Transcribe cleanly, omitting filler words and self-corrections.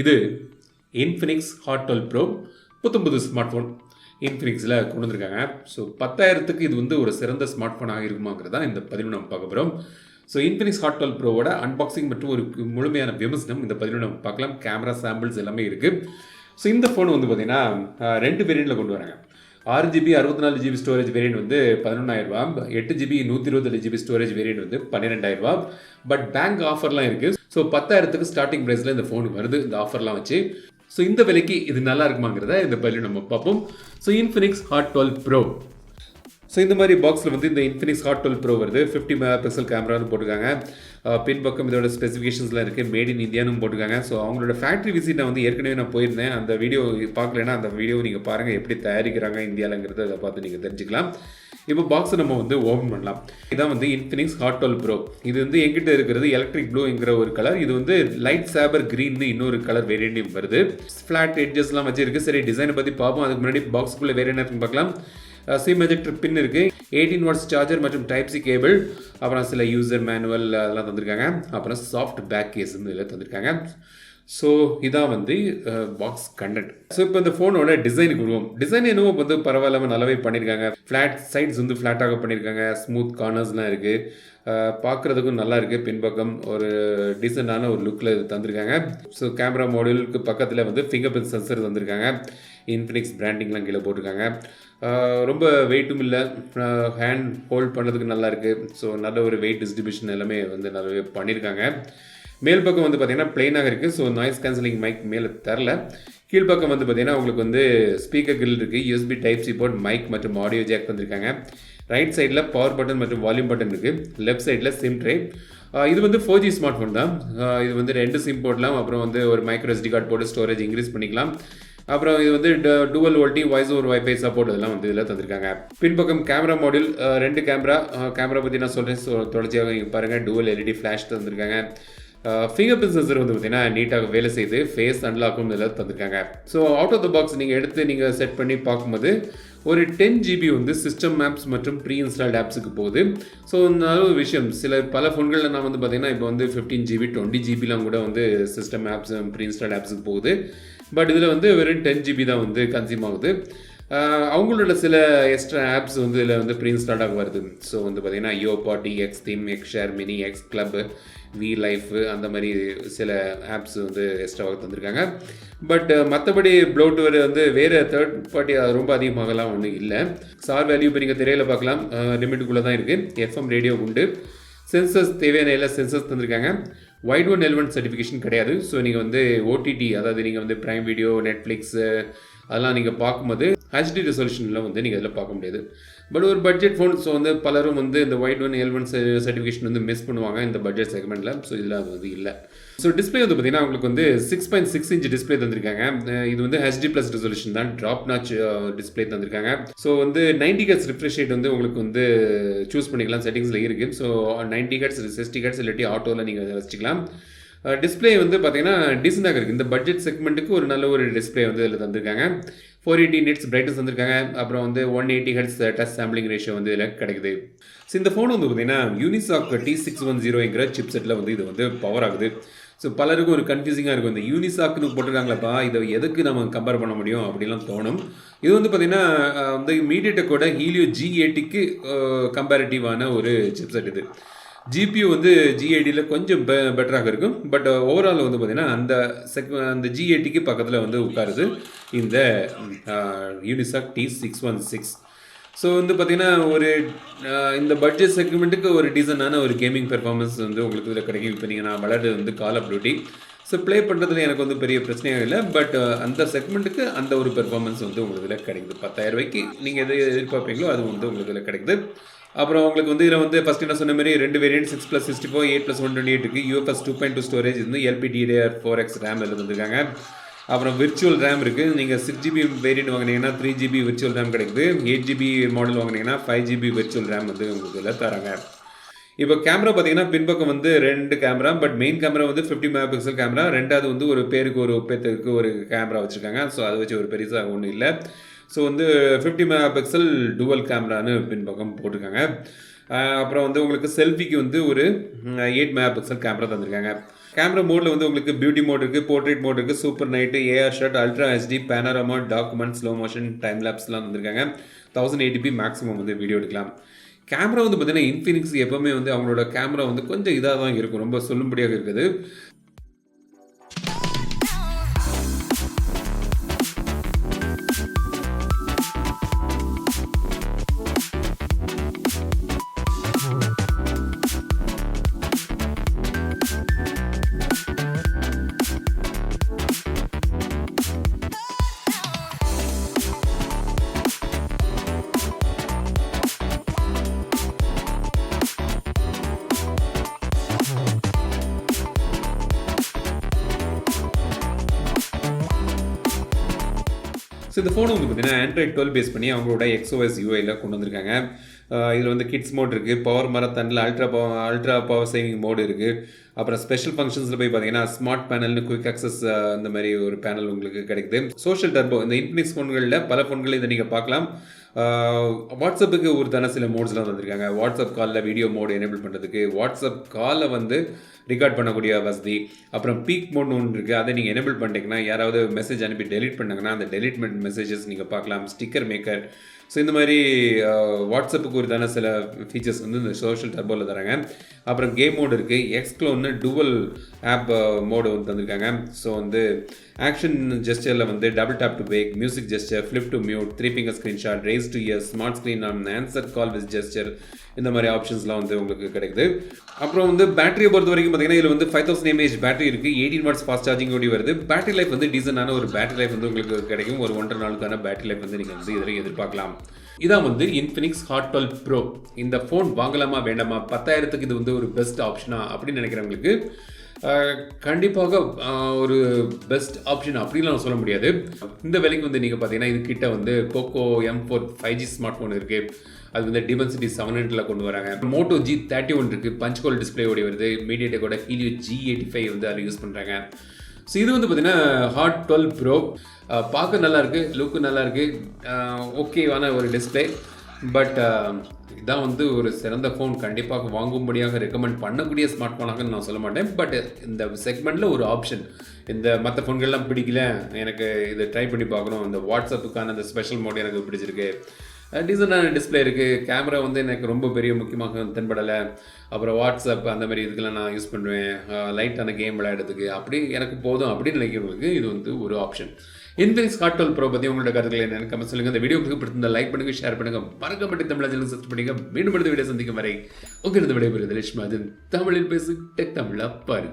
இது Infinix Hot 12 Pro புது smart phone இன்ஃபினிக்ஸில் கொண்டு வந்திருக்காங்க. ஸோ 10,000க்கு இது வந்து ஒரு சிறந்த ஸ்மார்ட் ஃபோனாக இருக்குமாங்கிறது தான் இந்த பதிவு நம்ம பார்க்க போகிறோம். ஸோ Infinix Hot 12 Proவோட அன்பாக்சிங் மற்றும் ஒரு முழுமையான விமர்சனம் இந்த பதிவு நம்ம பார்க்கலாம். கேமரா சாம்பிள்ஸ் எல்லாமே இருக்குது. ஸோ இந்த ஃபோன் வந்து பார்த்திங்கன்னா 2 வேரியண்ட்டில் கொண்டு வராங்க. 6GB 64GB ஸ்டோரேஜ் வேரியண்ட் வந்து 11,000, 8GB 128GB ஸ்டோரேஜ் வேரியண்ட் வந்து 12,000. பட் பேங்க் ஆஃபர்லாம் இருக்குது. ஸோ 10,000க்கு ஸ்டார்டிங் ப்ரைஸில் இந்த ஃபோன் வருது, இந்த ஆஃபர்லாம் வச்சு. ஸோ இந்த விலைக்கு இது நல்லா இருக்குமாங்கிறத இந்த பதிவில் நம்ம பார்ப்போம். So Infinix Hot 12 Pro. So இந்த மாதிரி பாக்ஸில் வந்து இந்த Infinix Hot 12 Pro வருது. 50 மெகாபிக்சல் கேமரான்னு போட்டிருக்காங்க. பின்பக்கம் இதோட ஸ்பெசிஃபிகேஷன்ஸ்லாம் இருக்குது. மேட் இன் இந்தியான்னு போட்டிருக்காங்க. ஸோ அவங்களோட ஃபேக்ட்ரி விசிட் நான் வந்து ஏற்கனவே நான் போயிருந்தேன். அந்த வீடியோ பார்க்கலன்னா அந்த வீடியோ நீங்கள் பாருங்கள், எப்படி தயாரிக்கிறாங்க இந்தியாவிலங்கிறத அதை பார்த்து நீங்கள் தெரிஞ்சுக்கலாம். இப்போ பாக்ஸை நம்ம வந்து ஓப்பன் பண்ணலாம். இதான் வந்து Infinix Hot 12 Pro. இது வந்து எங்கிட்ட இருக்கிறது எலக்ட்ரிக் ப்ளூங்கிற ஒரு கலர். இது வந்து லைட் சாபர் க்ரீன்னு இன்னொரு கலர் வேரியண்ட்டும் வருது. ஃப்ளாட் எட்ஜஸ்லாம் வச்சிருக்கு. சரி, டிசைனை பற்றி பார்ப்போம். அதுக்கு முன்னாடி பாக்ஸுக்குள்ளே வேறு என்ன இருக்குன்னு பார்க்கலாம். சிம் எஜெக்டர் பின் இருக்குது, 18 வாட்ஸ் சார்ஜர் மற்றும் டைப் சி கேபிள், அப்புறம் சில யூசர் மேனுவல் அதெல்லாம் தந்திருக்காங்க. அப்புறம் சாஃப்ட் பேக் கேஸ் வந்து இதில் தந்திருக்காங்க. ஸோ இதான் வந்து பாக்ஸ் கண்டென்ட். ஸோ இப்போ இந்த ஃபோனோட டிசைனுக்கு வருவோம். டிசைன் என்னவோ வந்து பரவாயில்லாமல் நல்லாவே பண்ணியிருக்காங்க. ஃப்ளாட் சைட்ஸ் வந்து ஃப்ளாட்டாக பண்ணியிருக்காங்க. ஸ்மூத் கார்னர்ஸ்லாம் இருக்குது. பார்க்குறதுக்கும் நல்லா இருக்குது. பின்பக்கம் ஒரு டீசெண்டான ஒரு லுக்கில் தந்திருக்காங்க. ஸோ கேமரா மாடியூலுக்கு பக்கத்தில் வந்து ஃபிங்கர் பிரிண்ட் சென்சர் தந்திருக்காங்க. இன்ஃபினிக்ஸ் பிராண்டிங்லாம் கீழே போட்டிருக்காங்க. ரொம்ப வெயிட்டும் இல்லை, ஹேண்ட் ஹோல்ட் பண்ணுறதுக்கு நல்லா இருக்குது. ஸோ நல்ல ஒரு வெயிட் டிஸ்ட்ரிபியூஷன் எல்லாமே வந்து நல்லாவே பண்ணியிருக்காங்க. மேல் பக்கம் வந்து பார்த்திங்கன்னா பிளெயினாக இருக்குது. ஸோ நாய்ஸ் கேன்சலிங் மைக் மேலே தரல. கீழ்ப்பக்கம் வந்து பார்த்திங்கன்னா உங்களுக்கு வந்து ஸ்பீக்கர் கிரில் இருக்குது. USB type C port, mic மற்றும் ஆடியோ ஜாக் தந்திருக்காங்க. ரைட் சைடில் பவர் பட்டன் மற்றும் வால்யூம் பட்டன் இருக்குது. லெஃப்ட் சைடில் சிம் ட்ரே. இது வந்து 4G ஸ்மார்ட் ஃபோன் தான். இது வந்து 2 சிம் போடலாம். அப்புறம் வந்து ஒரு மைக்ரோ SD கார்டு போட்டு ஸ்டோரேஜ் இன்க்ரீஸ் பண்ணிக்கலாம். அப்புறம் இது வந்து dual VoLTE voice over wifi support இதெல்லாம் வந்து இதில் தந்திருக்காங்க. பின்பக்கம் கேமரா மாடியூல் 2 கேமரா பற்றி நான் சொல்கிறேன். ஸோ தொடர்ச்சியாக நீங்கள் பாருங்கள். டூவல் LED ஃப்ளாஷ் தந்திருக்காங்க. ஃபிங்கர் பிரிண்ட் சென்சர் வந்து பார்த்திங்கன்னா நீட்டாக வேலை செய்து ஃபேஸ் அன்லாக்கும் இதில் தந்திருக்காங்க. So out of the box நீங்கள் எடுத்து நீங்கள் செட் பண்ணி பார்க்கும்போது ஒரு 10GB வந்து சிஸ்டம் ஆப்ஸ் மற்றும் ப்ரீ இன்ஸ்டால்ட் ஆப்ஸுக்கு போகுது. ஸோ நல்ல ஒரு விஷயம். பல ஃபோன்களில் நான் வந்து பார்த்திங்கன்னா இப்போ வந்து 15GB 20GBலாம் கூட வந்து சிஸ்டம் ஆப்ஸ் ப்ரீ இன்ஸ்டால்ட் ஆப்ஸுக்கு போகுது. பட் இதில் வந்து வெறும் 10GB தான் வந்து கன்சியூம் ஆகுது. அவங்களோட சில எக்ஸ்ட்ரா ஆப்ஸ் வந்து இதில் வந்து ப்ரீ இன்ஸ்டால்டாக வருது. ஸோ வந்து பார்த்திங்கன்னா யோபாட்டி, X theme, X share mini, X club, V life, அந்த மாதிரி சில ஆப்ஸ் வந்து எக்ஸ்ட்ராவாக தந்திருக்காங்க. பட் மற்றபடி ப்ளோட்வேர் வந்து வேறு தேர்ட் பார்ட்டி ரொம்ப அதிகமாகலாம் ஒன்றும் இல்லை. சார் வேல்யூ இப்போ நீங்கள் திரையில் பார்க்கலாம், லிமிட்டுக்குள்ளே தான் இருக்குது. FM ரேடியோ உண்டு. சென்சர்ஸ் தேவையான எல்லா சென்சர்ஸ் தந்திருக்காங்க. வைட் ஒன் L1 சர்டிஃபிகேஷன் கிடையாது. ஸோ நீங்கள் வந்து OTT, அதாவது நீங்கள் வந்து ப்ரைம் வீடியோ, நெட்ஃப்ளிக்ஸு அதெல்லாம் நீங்கள் பார்க்கும்போது HD ரெசல்யூஷனில் வந்து நீங்கள் இதில் பார்க்க முடியாது. பட் ஒரு பட்ஜெட் ஃபோன். ஸோ வந்து பலரும் வந்து இந்த வைட் ஒன் L1 சர்டிஃபிகேஷன் வந்து மிஸ் பண்ணுவாங்க இந்த பட்ஜெட் செக்மெண்ட்டில். ஸோ இதில் அது வந்து இல்லை. ஸோ டிஸ்பிளே வந்து பார்த்திங்கன்னா உங்களுக்கு வந்து 6.6 இன்ச் டிஸ்பிளே தந்திருக்காங்க. இது வந்து HD+ ரெசல்யூஷன் தான். ட்ராப் நாச் டிஸ்பிளே தந்திருக்காங்க. ஸோ வந்து 90 Hz ரிஃப்ரெஷ் ரேட் வந்து உங்களுக்கு வந்து சூஸ் பண்ணிக்கலாம், செட்டிங்ஸில் இருக்குது. ஸோ 90 Hz 60 Hz இல்லாட்டி ஆட்டோவில் நீங்கள் வச்சுக்கலாம். டிஸ்பிளே வந்து பார்த்திங்கன்னா டீசெண்டாக இருக்குது. இந்த பட்ஜெட் செக்மெண்ட்டுக்கு ஒரு நல்ல ஒரு டிஸ்பிளே வந்து இதில் தந்திருக்காங்க. 480 nits பிரைட்னஸ் தந்திருக்காங்க. அப்புறம் வந்து 180 Hz டச் சாம்பிளிங் ரேஷியோ வந்து இதில் கிடைக்குது. ஸோ இந்த ஃபோன் வந்து பார்த்திங்கன்னா யூனிசாக் T610ங்கிற சிப் செட்டில் வந்து இது வந்து பவர் ஆகுது. ஸோ பலருக்கும் ஒரு கன்ஃபியூசிங்காக இருக்கும். இந்த யூனிசாக்னு போட்டிருக்காங்களப்பா, இதை எதுக்கு நம்ம கம்பேர் பண்ண முடியும் அப்படிலாம் தோணும். இது வந்து பார்த்திங்கன்னா வந்து மீடியாடெக்கோட ஹீலியோ G80க்கு கம்பேரிட்டிவான ஒரு சிப் செட். இது GPU வந்து G80யில் கொஞ்சம் பெட்டராக இருக்கும். பட் ஓவரால் வந்து பார்த்திங்கன்னா அந்த G80க்கு பக்கத்தில் வந்து உட்காருது இந்த யூனிசாக் T616. ஸோ வந்து பார்த்திங்கன்னா ஒரு இந்த பட்ஜெட் செக்மெண்ட்டுக்கு ஒரு டீசெண்டான ஒரு கேமிங் பெர்ஃபார்மன்ஸ் வந்து உங்களுக்கு இதில் கிடைக்கும். இப்போ நீங்கள் நான் விளையாடுறது வந்து கால் ஆஃப் டியூட்டி. ஸோ ப்ளே பண்ணுறதுல எனக்கு வந்து பெரிய பிரச்சனையாக இல்லை. பட் அந்த செக்மெண்ட்டுக்கு அந்த ஒரு பெர்ஃபார்மன்ஸ் வந்து உங்களுக்கு இதில் கிடைக்குது. 10,000 நீங்கள் எது எதிர்பார்ப்பீங்களோ அது வந்து உங்களுக்கு இதில் கிடைக்குது. அப்புறம் உங்களுக்கு வந்து இதில் வந்து ஃபஸ்ட்டு என்ன சொன்ன மாதிரி 2 வேரியன்ட் 6+64, 8+128 இருக்குது. UFS 2.2 ஸ்டோரேஜ் இருந்து LPDDR4X ரேம் இதில் வந்துருக்காங்க. அப்புறம் விர்ச்சுவல் ரேம் இருக்குது. நீங்கள் 6GB வேரியன்ட் வாங்கினீங்கன்னா 3GB விர்ச்சுவல் ரேம் கிடைக்குது. 8GB மாடல் வாங்கினீங்கன்னா 5GB விர்ச்சுவல் ரேம் வந்து உங்களுக்கு இதில் தராங்க. இப்போ கேமரா பார்த்தீங்கன்னா பின்பக்கம் வந்து 2 கேமரா. பட் மெயின் கேமரா வந்து 50 மெகாபிக்சல் கேமரா. ரெண்டாவது வந்து ஒரு பேருக்கு ஒரு ஒப்பேத்துக்கு ஒரு கேமரா வச்சுருக்காங்க. ஸோ அதை வச்சு ஒரு பெருசாக ஒன்றும் இல்லை. ஸோ வந்து 50 மெகாபிக்சல் டுவல் கேமரான்னு பின்பக்கம் போட்டிருக்காங்க. அப்புறம் வந்து உங்களுக்கு செல்ஃபிக்கு வந்து ஒரு 8 மெகாபிக்சல் கேமரா தந்திருக்காங்க. கேமரா மோடில் வந்து உங்களுக்கு பியூட்டி மோட் இருக்குது, போர்ட்ரேட் மோட் இருக்குது, super night, AR shot, ultra HD, panorama, document, slow motion, time லேப்ஸ்லாம் வந்திருக்காங்க. 1080p மேக்ஸிமம் வந்து வீடியோ எடுக்கலாம். கேமரா வந்து பார்த்தீங்கன்னா இன்ஃபினிக்ஸ் எப்போவுமே வந்து அவங்களோட கேமரா வந்து கொஞ்சம் இதாக தான் இருக்கும், ரொம்ப சொல்லும்படியாக இருக்குது. ஸோ இந்த ஃபோன் வந்து பார்த்தீங்கன்னா ஆண்ட்ராய்ட் 12 பேஸ் பண்ணி அவங்களோட XOS UIயில் கொண்டு வந்திருக்காங்க. இதில் வந்து கிட்ஸ் மோட் இருக்குது, பவர் மரத்தனில் அல்ட்ரா பவர் சேவிங் மோடு இருக்குது. அப்புறம் ஸ்பெஷல் ஃபங்க்ஷன்ஸில் போய் பார்த்தீங்கன்னா ஸ்மார்ட் பேனல்னு குயிக் ஆக்சஸ் இந்த மாதிரி ஒரு பேனல் உங்களுக்கு கிடைக்குது. சோஷியல் டர்போ இந்த இன்ஃபினிக்ஸ் ஃபோன்களில் பல ஃபோன்களில் இதை நீங்கள் பார்க்கலாம். வாட்ஸ்அப்புக்கு ஒரு தானே சில மோட்ஸ்லாம் வந்திருக்காங்க. வாட்ஸ்அப் காலில் வீடியோ மோடு எனேபிள் பண்ணுறதுக்கு, வாட்ஸ்அப் காலை வந்து ரெக்கார்ட் பண்ணக்கூடிய வசதி, அப்புறம் பீக் மோட்னு ஒன்று இருக்குது. அதை நீங்கள் எனேபிள் பண்ணிட்டீங்கன்னா யாராவது மெசேஜ் அனுப்பி டெலிட் பண்ணாங்கன்னா அந்த டெலிட்மெண்ட் மெசேஜஸ் நீங்கள் பார்க்கலாம். ஸ்டிக்கர் மேக்கர், ஸோ இந்த மாதிரி வாட்ஸ்அப்புக்கு ஒரு தானே சில ஃபீச்சர்ஸ் வந்து இந்த சோஷியல் டர்போவில் தராங்க. அப்புறம் கேம் மோடு இருக்குது, எக்ஸ்க்ளோன்னு டுவல் ஆப் மோடு வந்து தந்திருக்காங்க. ஸோ வந்து ஆக்ஷன் ஜெஸ்டரில் வந்து double tap to back, music gesture, flip to mute, 3 finger screenshot, raise to ear, smart screen on, answer call with gesture, இந்த மாதிரி ஆப்ஷன்ஸ்லாம் வந்து உங்களுக்கு கிடைக்குது. அப்புறம் வந்து பேட்டரியை பொறுத்த வரைக்கும் பார்த்தீங்கன்னா இதில் வந்து 5000 mAh பேட்டரி இருக்குது, 18 வாட்ஸ் ஃபாஸ்ட் சார்ஜிங் ஓடி வருது. பேட்டரி லைஃப் வந்து டீசெண்டான ஒரு பேட்டரி லைஃப் வந்து உங்களுக்கு கிடைக்கும். ஒரு 1.5 நாளுக்கான பேட்டரி லைஃப் வந்து நீங்கள் வந்து இதில் எதிர்பார்க்கலாம். இதான் வந்து Infinix Hot 12 Pro. இந்த ஃபோன் வாங்கலாமா வேண்டாமா, 10,000க்கு இது வந்து ஒரு பெஸ்ட் ஆப்ஷனா அப்படின்னு நினைக்கிறவங்களுக்கு கண்டிப்பாக ஒரு பெஸ்ட் ஆப்ஷன் அப்படின்லாம் சொல்ல முடியாது. இந்த விலைக்கு வந்து நீங்கள் பார்த்தீங்கன்னா இது கிட்ட வந்து Poco M4 5G smart phone இருக்குது. அது வந்து டிமென்சிட்டி 700 கொண்டு வராங்க. மோட்டோ G31 இருக்குது, பஞ்ச் ஹோல் டிஸ்பிளே ஓடி வருது. மீடியாடெக்கோட ஹீலியோ G85 வந்து அதில் யூஸ் பண்ணுறாங்க. ஸோ இது வந்து பார்த்தீங்கன்னா Hot 12 Pro பார்க்க நல்லாயிருக்கு, லுக்கு நல்லாயிருக்கு, ஓகேவான ஒரு டிஸ்பிளே. பட் இதான் வந்து ஒரு சிறந்த ஃபோன், கண்டிப்பாக வாங்கும்படியாக ரெக்கமெண்ட் பண்ணக்கூடிய ஸ்மார்ட் ஃபோனாக நான் சொல்ல மாட்டேன். பட் இந்த செக்மெண்ட்டில் ஒரு ஆப்ஷன். இந்த மற்ற ஃபோன்கள்லாம் பிடிக்கல, எனக்கு இதை ட்ரை பண்ணி பார்க்கணும், இந்த வாட்ஸ்அப்புக்கான அந்த ஸ்பெஷல் மோட் எனக்கு பிடிச்சிருக்கு, டீசெண்டான டிஸ்பிளே இருக்குது, கேமரா வந்து எனக்கு ரொம்ப பெரிய முக்கியமாக தென்படலை, அப்புறம் வாட்ஸ்அப் அந்த மாதிரி இதுக்கெல்லாம் நான் யூஸ் பண்ணுவேன், லைட்டான கேம் விளையாடுறதுக்கு, அப்படி எனக்கு போதும் அப்படின்னு நினைக்கிறவங்களுக்கு இது வந்து ஒரு ஆப்ஷன். Infinix Hot 12 Pro பற்றி உங்களோட கருத்துக்களை என்னென்னு கமெண்ட் சொல்லுங்கள். இந்த வீடியோ உங்களுக்கு பிடிச்சிருந்தா லைக் பண்ணுங்கள், ஷேர் பண்ணுங்கள், மறக்கப்பட்டு தமிழ் சேனல் சப்ஸ்கிரைப் பண்ணுங்கள். மீண்டும் அடுத்த வீடியோ சந்திக்கும் வரை உங்களிருந்து விடைபெறுவது லட்சுமி. தமிழில் பேசு டெக் தமிழா பாரு.